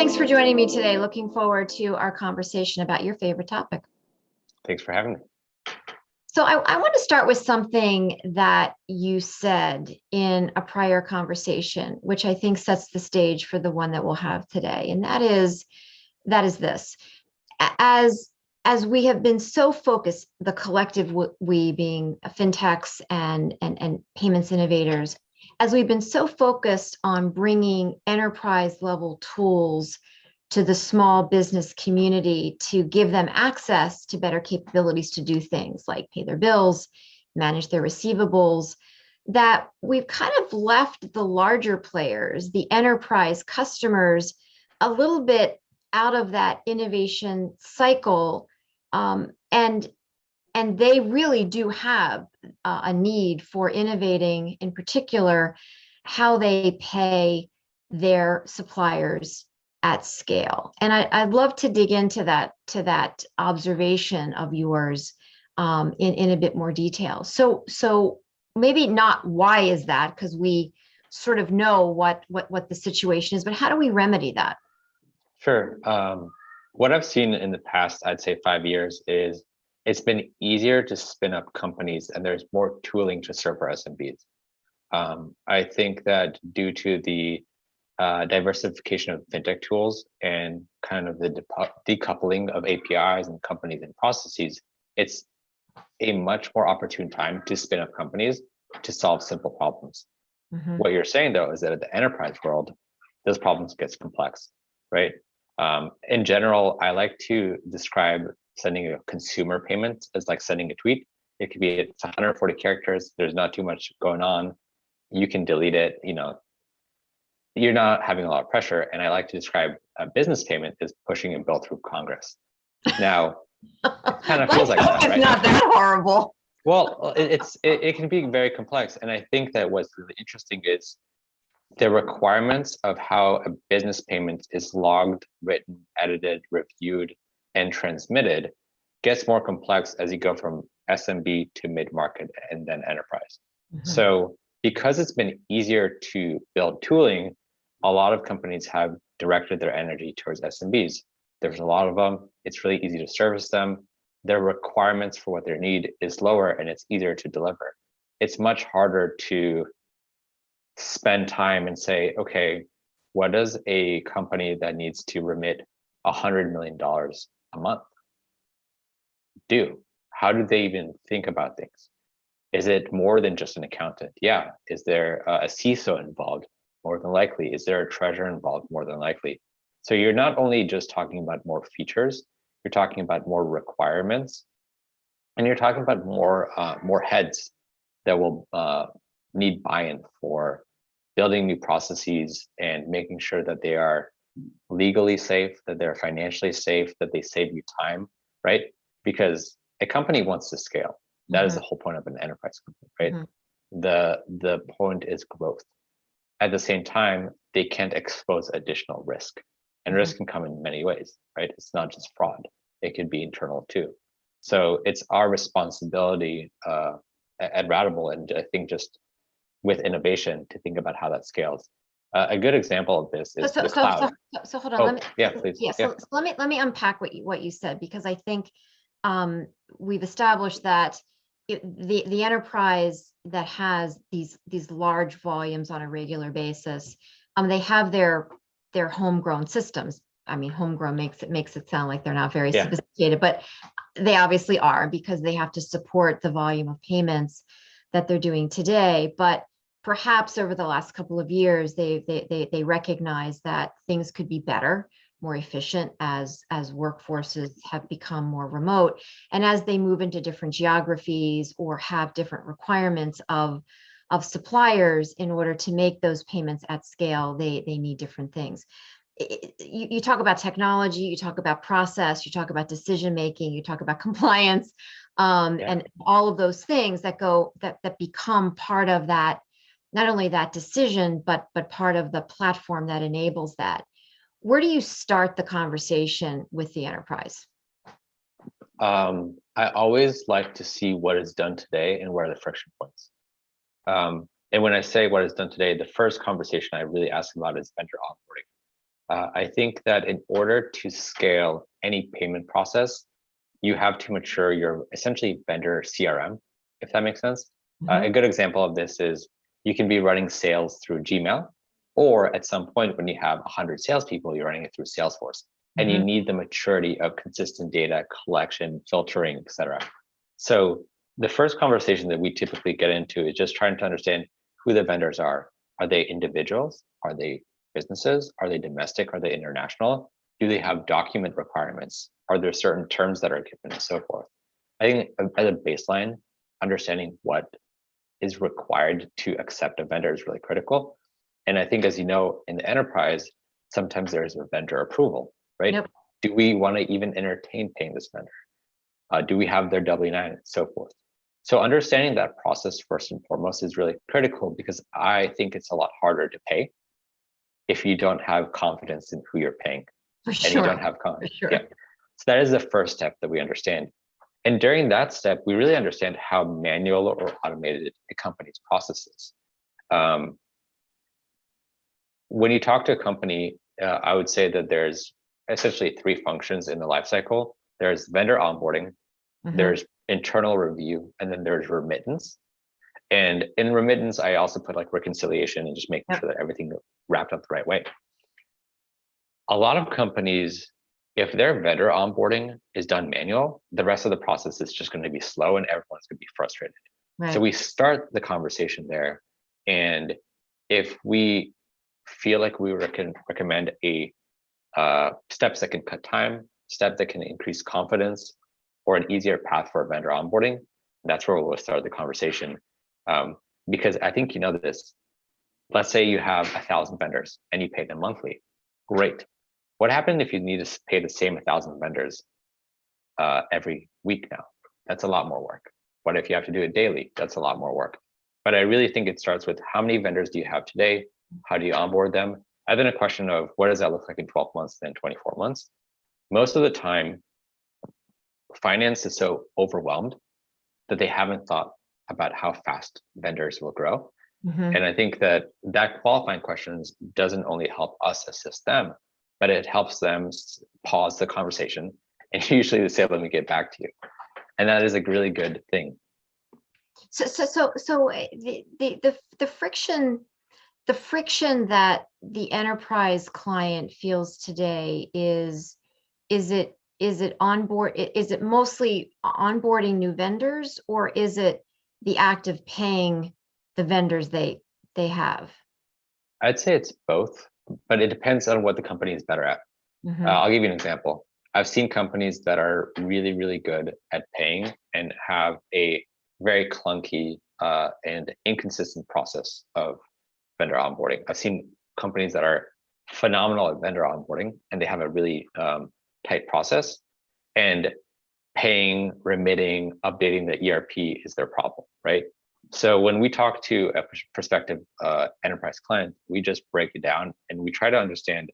thanks for joining me today. Looking forward to our conversation about your favorite topic. Thanks for having me. So I want to start with something that you said in a prior conversation, which I think sets the stage for the one that we'll have today. And that is this. As we have been so focused, the collective we being fintechs and payments innovators, as we've been so focused on bringing enterprise level tools to the small business community to give them access to better capabilities to do things like pay their bills, manage their receivables, that we've kind of left the larger players, the enterprise customers, a little bit out of that innovation cycle. And they really do have a need for innovating, in particular, how they pay their suppliers at scale. And I'd love to dig into that observation of yours in a bit more detail. So maybe not why is that, because we sort of know what the situation is, but how do we remedy that? Sure. What I've seen in the past, I'd say 5 years, is it's been easier to spin up companies and there's more tooling to serve our SMBs. I think that due to the diversification of fintech tools and kind of the decoupling of APIs and companies and processes, it's a much more opportune time to spin up companies to solve simple problems. Mm-hmm. What you're saying though is that at the enterprise world, those problems gets complex, right? In general, I like to describe sending a consumer payment as like sending a tweet. It could be, it's 140 characters. There's not too much going on. You can delete it, you're not having a lot of pressure. And I like to describe a business payment as pushing a bill through Congress. Now, it kind of feels like that, right? It's not that horrible. Well, it can be very complex. And I think that what's really interesting is the requirements of how a business payment is logged, written, edited, reviewed, and transmitted gets more complex as you go from SMB to mid-market and then enterprise. Mm-hmm. So because it's been easier to build tooling, a lot of companies have directed their energy towards SMBs. There's a lot of them. It's really easy to service them. Their requirements for what they need is lower and it's easier to deliver. It's much harder to spend time and say, okay, what does a company that needs to remit $100 million a month do? How do they even think about things? Is it more than just an accountant? Yeah. Is there a CISO involved? More than likely. Is there a treasurer involved? More than likely. So you're not only just talking about more features, you're talking about more requirements, and you're talking about more heads that will need buy-in for building new processes and making sure that they are legally safe, that they're financially safe, that they save you time, right? Because a company wants to scale. That mm-hmm. is the whole point of an enterprise company, right? Mm-hmm. The point is growth. At the same time, they can't expose additional risk. And mm-hmm. risk can come in many ways, right? It's not just fraud. It could be internal too. So it's our responsibility at Routable, and I think just with innovation, to think about how that scales. A good example of this is the cloud. So hold on. Please. Yeah. So let me unpack what you said, because I think we've established that the enterprise that has these large volumes on a regular basis, they have their homegrown systems. I mean, homegrown makes it sound like they're not very sophisticated, but they obviously are, because they have to support the volume of payments that they're doing today. But perhaps over the last couple of years, they recognize that things could be better, more efficient as workforces have become more remote, and as they move into different geographies or have different requirements of suppliers in order to make those payments at scale, they need different things. You talk about technology, you talk about process, you talk about decision making, you talk about compliance, and all of those things that become part of that, not only that decision, but part of the platform that enables that. Where do you start the conversation with the enterprise? I always like to see what is done today and where are the friction points. And when I say what is done today, the first conversation I really ask about is vendor onboarding. I think that in order to scale any payment process, you have to mature your essentially vendor CRM, if that makes sense. A good example of this is you can be running sales through Gmail, or at some point when you have 100 salespeople, you're running it through Salesforce, and you need the maturity of consistent data collection, filtering, etc. So the first conversation that we typically get into is just trying to understand who the vendors are. Are they individuals? Are they businesses? Are they domestic? Are they international? Do they have document requirements? Are there certain terms that are given and so forth? I think as a baseline, understanding what is required to accept a vendor is really critical. And I think, as you know, in the enterprise, sometimes there is a vendor approval, right? Yep. Do we want to even entertain paying this vendor? Do we have their W-9 and so forth? So understanding that process first and foremost is really critical, because I think it's a lot harder to pay if you don't have confidence in who you're paying. For And sure. you don't have confidence. For sure. Yeah. So that is the first step that we understand. And during that step, we really understand how manual or automated a company's process is. When you talk to a company, I would say that there's essentially three functions in the lifecycle. There's vendor onboarding, there's internal review, and then there's remittance. And in remittance, I also put like reconciliation and just making sure that everything wrapped up the right way. A lot of companies, if their vendor onboarding is done manual, the rest of the process is just going to be slow and everyone's going to be frustrated. Right. So we start the conversation there. And if we feel like we can recommend a steps that can cut time, steps that can increase confidence, or an easier path for vendor onboarding, that's where we'll start the conversation. Because I think you know this. Let's say you have 1,000 vendors and you pay them monthly. Great. What happens if you need to pay the same 1,000 vendors every week now? That's a lot more work. What if you have to do it daily? That's a lot more work. But I really think it starts with how many vendors do you have today? How do you onboard them? And then a question of what does that look like in 12 months, then 24 months? Most of the time, finance is so overwhelmed that they haven't thought about how fast vendors will grow. And I think that qualifying questions doesn't only help us assist them, but it helps them pause the conversation and usually they say, let me get back to you. And that is a really good thing. So the friction that the enterprise client feels today is it mostly onboarding new vendors, or is it the act of paying the vendors they have? I'd say it's both, but it depends on what the company is better at. I'll give you an example. I've seen companies that are really, really good at paying and have a very clunky and inconsistent process of vendor onboarding. I've seen companies that are phenomenal at vendor onboarding and they have a really tight process, and paying, remitting, updating the ERP is their problem, right? So when we talk to a prospective enterprise client, we just break it down and we try to understand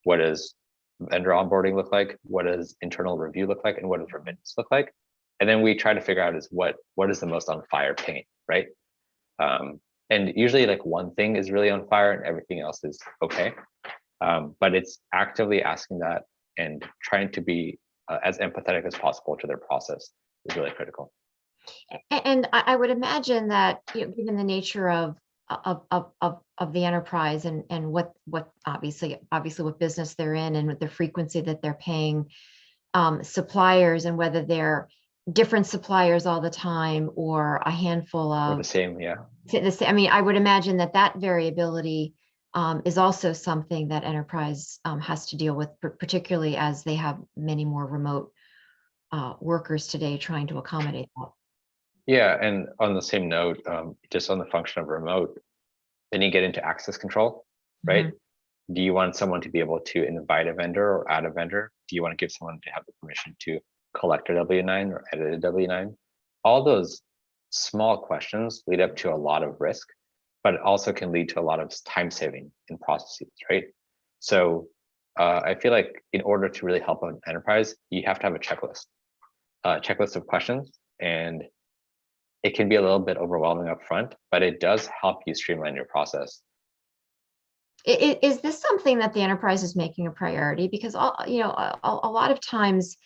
what does vendor onboarding look like, what does internal review look like, and what does remittance look like. And then we try to figure out is what is the most on fire pain, right? And usually like one thing is really on fire and everything else is okay. But it's actively asking that and trying to be as empathetic as possible to their process is really critical. And I would imagine that, given the nature of the enterprise and what obviously what business they're in and with the frequency that they're paying suppliers, and whether they're different suppliers all the time or a handful of Or the same, yeah. I mean, I would imagine that variability is also something that enterprise has to deal with, particularly as they have many more remote workers today trying to accommodate that. Yeah, and on the same note, just on the function of remote, then you get into access control, right? Do you want someone to be able to invite a vendor or add a vendor? Do you want to give someone to have the permission to collect a W-9 or edit a W-9? All those small questions lead up to a lot of risk, but it also can lead to a lot of time saving in processes, right? So I feel like in order to really help an enterprise, you have to have a checklist of questions, and it can be a little bit overwhelming up front, but it does help you streamline your process. Is this something that the enterprise is making a priority? Because a lot of times,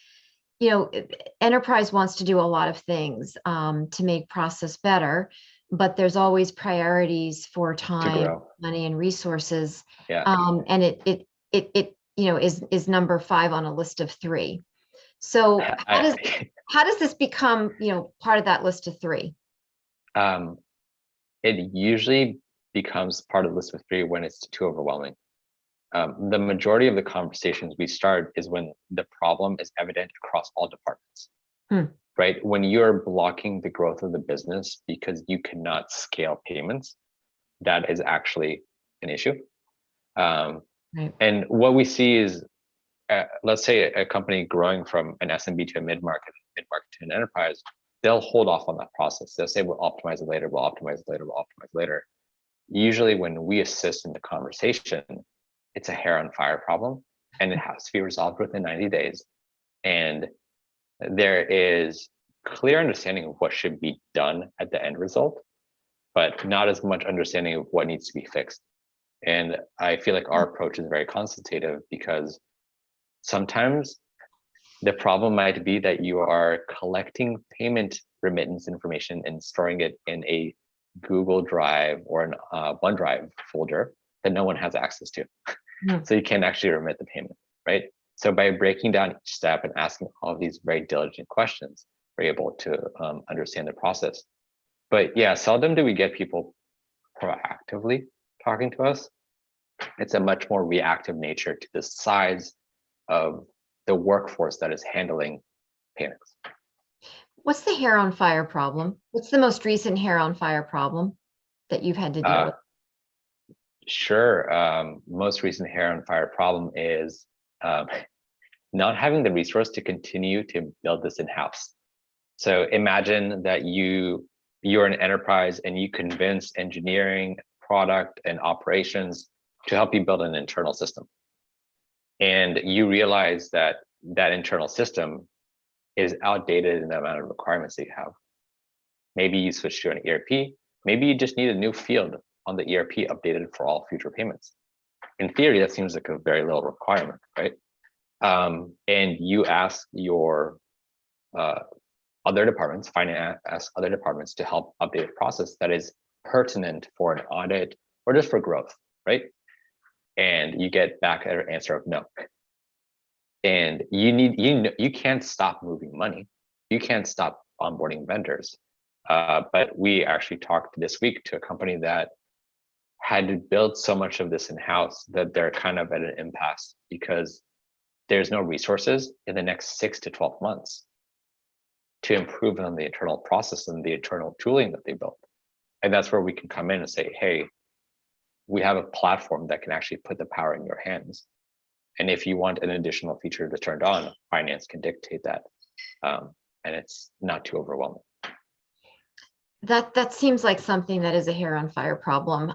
enterprise wants to do a lot of things to make process better, but there's always priorities for to time, grow. money, and resources. Yeah. And is number 5 on a list of 3. So how does this become, part of that list of 3? It usually becomes part of the list of 3 when it's too overwhelming. The majority of the conversations we start is when the problem is evident across all departments, right? When you're blocking the growth of the business because you cannot scale payments, that is actually an issue. Right. And what we see is, let's say a company growing from an SMB to a mid-market to an enterprise, they'll hold off on that process. They'll say, we'll optimize it later, we'll optimize it later, we'll optimize it later. Usually when we assist in the conversation, it's a hair on fire problem and it has to be resolved within 90 days. And there is clear understanding of what should be done at the end result, but not as much understanding of what needs to be fixed. And I feel like our approach is very consultative because sometimes the problem might be that you are collecting payment remittance information and storing it in a Google Drive or an OneDrive folder that no one has access to. So you can't actually remit the payment, right? So by breaking down each step and asking all of these very diligent questions, we're able to understand the process. But yeah, seldom do we get people proactively talking to us. It's a much more reactive nature to the size of the workforce that is handling payments. What's the hair on fire problem? What's the most recent hair on fire problem that you've had to deal with? Sure. Most recent hair on fire problem is not having the resource to continue to build this in-house. So imagine that you're an enterprise and you convince engineering, product, and operations to help you build an internal system. And you realize that that internal system is outdated in the amount of requirements that you have. Maybe you switch to an ERP. Maybe you just need a new field on the ERP updated for all future payments. In theory, that seems like a very little requirement, right? And you ask your other departments, finance, ask other departments to help update a process that is pertinent for an audit or just for growth, right? And you get back an answer of no. And you can't stop moving money. You can't stop onboarding vendors. But we actually talked this week to a company that had to build so much of this in-house that they're kind of at an impasse because there's no resources in the next 6 to 12 months to improve on the internal process and the internal tooling that they built. And that's where we can come in and say, hey, we have a platform that can actually put the power in your hands. And if you want an additional feature to turn on, finance can dictate that. And it's not too overwhelming. That seems like something that is a hair on fire problem.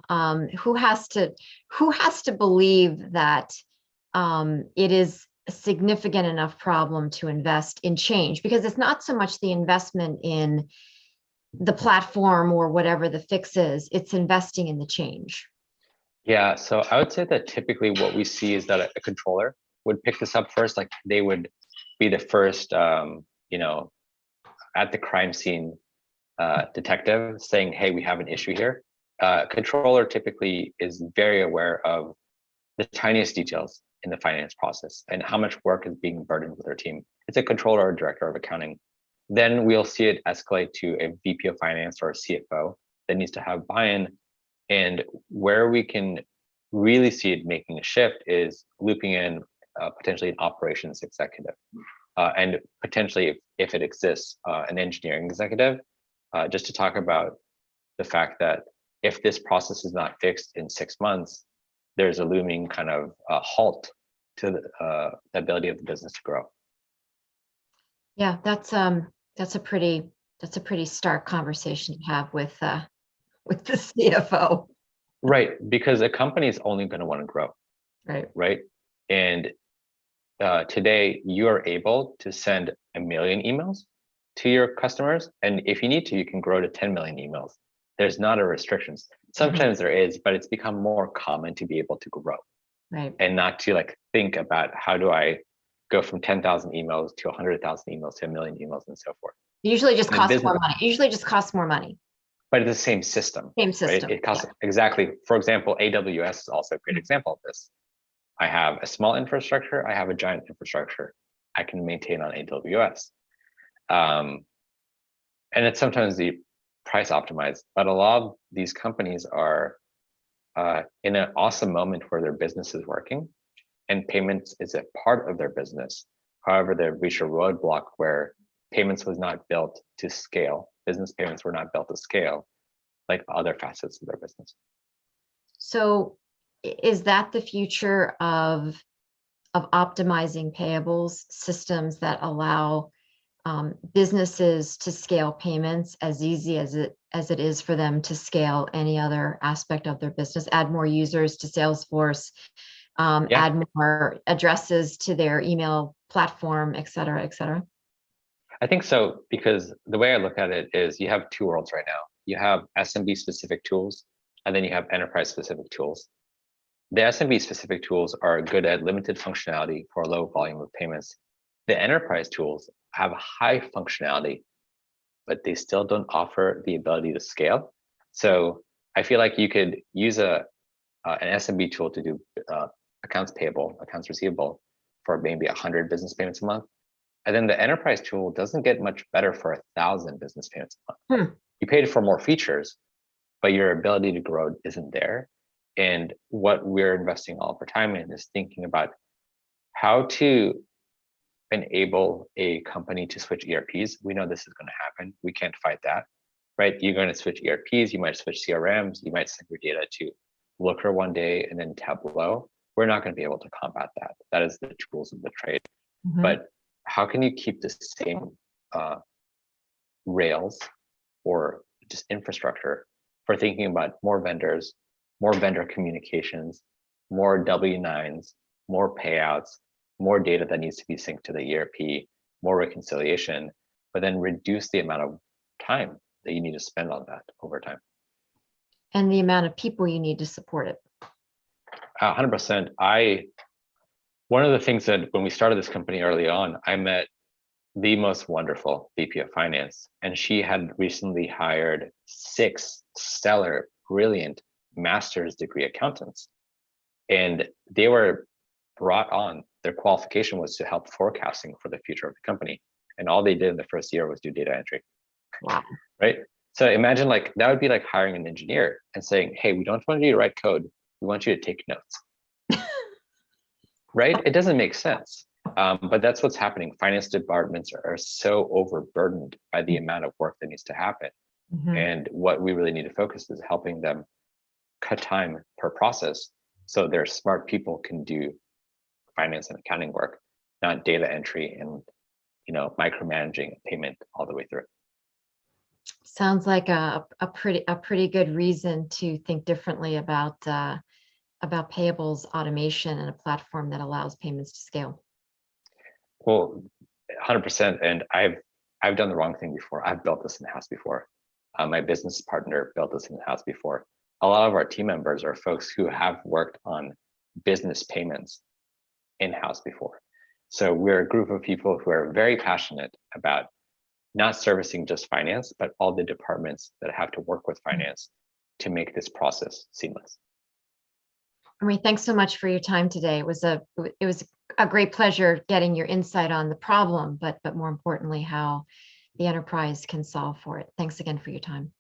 Who has to believe that it is a significant enough problem to invest in change? Because it's not so much the investment in the platform or whatever the fix is, it's investing in the change. Yeah, so I would say that typically what we see is that a controller would pick this up first, like they would be the first, at the crime scene detective saying, hey, we have an issue here. Controller typically is very aware of the tiniest details in the finance process and how much work is being burdened with their team. It's a controller or director of accounting. Then we'll see it escalate to a VP of finance or a CFO that needs to have buy-in. And where we can really see it making a shift is looping in potentially an operations executive and potentially, if it exists, an engineering executive, just to talk about the fact that if this process is not fixed in 6 months, there's a looming kind of halt to the ability of the business to grow. Yeah, that's a pretty stark conversation to have with the CFO. Right, because a company is only going to want to grow. Right. And today you are able to send 1 million emails to your customers. And if you need to, you can grow to 10 million emails. There's not a restrictions. Sometimes there is, but it's become more common to be able to grow. Right. And not to like think about how do I go from 10,000 emails to 100,000 emails to 1,000,000 emails and so forth. Usually just costs more money. Usually just costs more money. But it's the same system. Same system. Right? It costs exactly. For example, AWS is also a great example of this. I have a small infrastructure. I have a giant infrastructure I can maintain on AWS. And it's sometimes the price optimized, but a lot of these companies are in an awesome moment where their business is working and payments is a part of their business. However, they've reached a roadblock where payments was not built to scale. Business payments were not built to scale like other facets of their business. So is that the future of optimizing payables, systems that allow businesses to scale payments as easy as it is for them to scale any other aspect of their business, add more users to Salesforce, add more addresses to their email platform, et cetera, et cetera? I think so, because the way I look at it is you have two worlds right now. You have SMB specific tools, and then you have enterprise specific tools. The SMB specific tools are good at limited functionality for a low volume of payments. The enterprise tools have high functionality, but they still don't offer the ability to scale. So I feel like you could use an SMB tool to do accounts payable, accounts receivable for maybe 100 business payments a month. And then the enterprise tool doesn't get much better for 1,000 business payments a month. You paid for more features, but your ability to grow isn't there. And what we're investing all of our time in is thinking about how to enable a company to switch ERPs. We know this is going to happen. We can't fight that, right? You're going to switch ERPs. You might switch CRMs. You might send your data to Looker one day and then Tableau. We're not going to be able to combat that. That is the tools of the trade. But how can you keep the same rails or just infrastructure for thinking about more vendors, more vendor communications, more W-9s, more payouts, more data that needs to be synced to the ERP, more reconciliation, but then reduce the amount of time that you need to spend on that over time. And the amount of people you need to support it. 100%. One of the things that when we started this company early on, I met the most wonderful VP of finance, and she had recently hired 6 stellar, brilliant master's degree accountants. And they were brought on, their qualification was to help forecasting for the future of the company. And all they did in the first year was do data entry. Wow. Right? So imagine like, that would be like hiring an engineer and saying, hey, we don't want you to write code. We want you to take notes. Right? It doesn't make sense. But that's what's happening. Finance departments are so overburdened by the amount of work that needs to happen. And what we really need to focus is helping them cut time per process so their smart people can do finance and accounting work, not data entry and micromanaging payment all the way through. Sounds like a pretty good reason to think differently about payables automation and a platform that allows payments to scale. Well, 100%. And I've done the wrong thing before. I've built this in-house before. My business partner built this in-house before. A lot of our team members are folks who have worked on business payments in-house before. So we're a group of people who are very passionate about not servicing just finance, but all the departments that have to work with finance to make this process seamless. Omri, thanks so much for your time today. It was a great pleasure getting your insight on the problem, but more importantly, how the enterprise can solve for it. Thanks again for your time.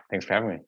Thanks for having me.